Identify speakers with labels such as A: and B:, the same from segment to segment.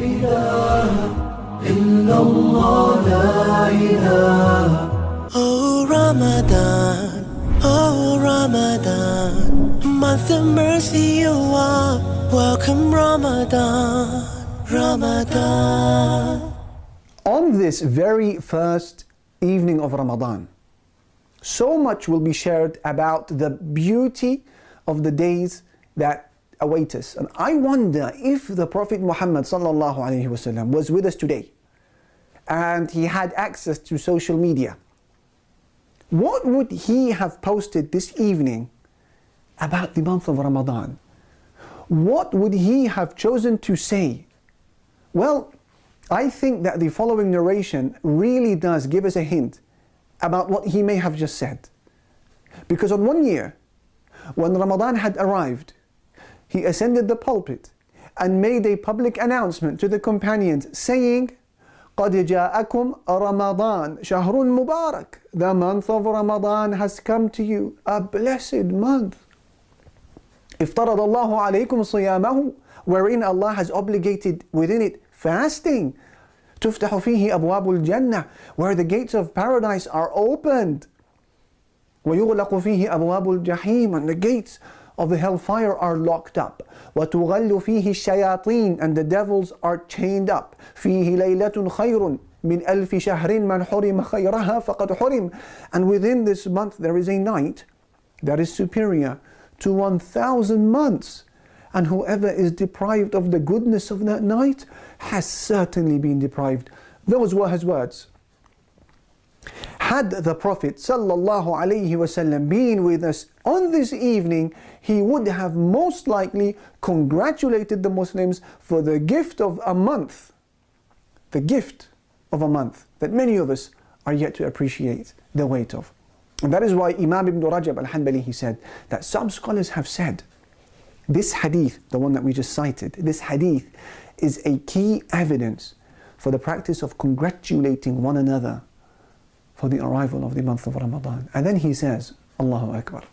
A: إله إلا الله لا إله.
B: Oh Ramadan, oh Ramadan, month of mercy you are. Welcome Ramadan, Ramadan.
C: On this very first evening of Ramadan, so much will be shared about the beauty of the days that await us. And I wonder if the Prophet Muhammad sallallahu alaihi wasallam was with us today and he had access to social media, what would he have posted this evening about the month of Ramadan? What would he have chosen to say? Well, I think that the following narration really does give us a hint about what he may have just said. Because on one year, when Ramadan had arrived, he ascended the pulpit and made a public announcement to the companions saying, قَدْ جَاءَكُمْ رَمَضَانَ شَهْرٌ مُبَارَكٌ. The month of Ramadan has come to you, a blessed month. افترض الله عليكم صيامه, wherein Allah has obligated within it fasting. تفتح فيه أبواب الجنة, where the gates of paradise are opened. ويغلق فيه أبواب الجحيم, and the gates of the hellfire are locked up. وتغل فيه الشياطين, and the devils are chained up. فيه ليلة خير من ألف شهر من حرم خيرها فقد حرم. And within this month there is a night that is superior to 1,000 months. And whoever is deprived of the goodness of that night has certainly been deprived. Those were his words. Had the Prophet sallallahu alaihi wasallam been with us on this evening, he would have most likely congratulated the Muslims for the gift of a month. The gift of a month that many of us are yet to appreciate the weight of. And that is why Imam Ibn Rajab al-Hanbali, he said that some scholars have said this hadith, the one that we just cited, this hadith is a key evidence for the practice of congratulating one another for the arrival of the month of Ramadan. And then he says, Allahu Akbar.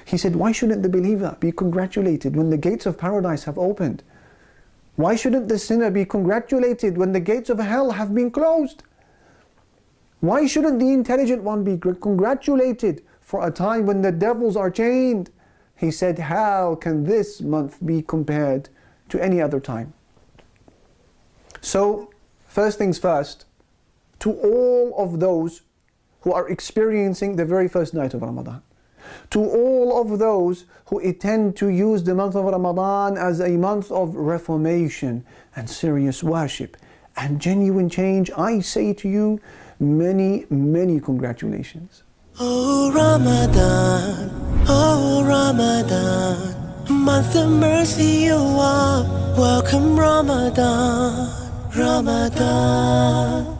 C: He said, why shouldn't the believer be congratulated when the gates of paradise have opened? Why shouldn't the sinner be congratulated when the gates of hell have been closed? Why shouldn't the intelligent one be congratulated for a time when the devils are chained? He said, how can this month be compared to any other time? So, first things first, to all of those who are experiencing the very first night of Ramadan, to all of those who intend to use the month of Ramadan as a month of reformation and serious worship and genuine change, I say to you, many, many congratulations.
B: Oh Ramadan, oh Ramadan, month of mercy you are. Welcome Ramadan, Ramadan.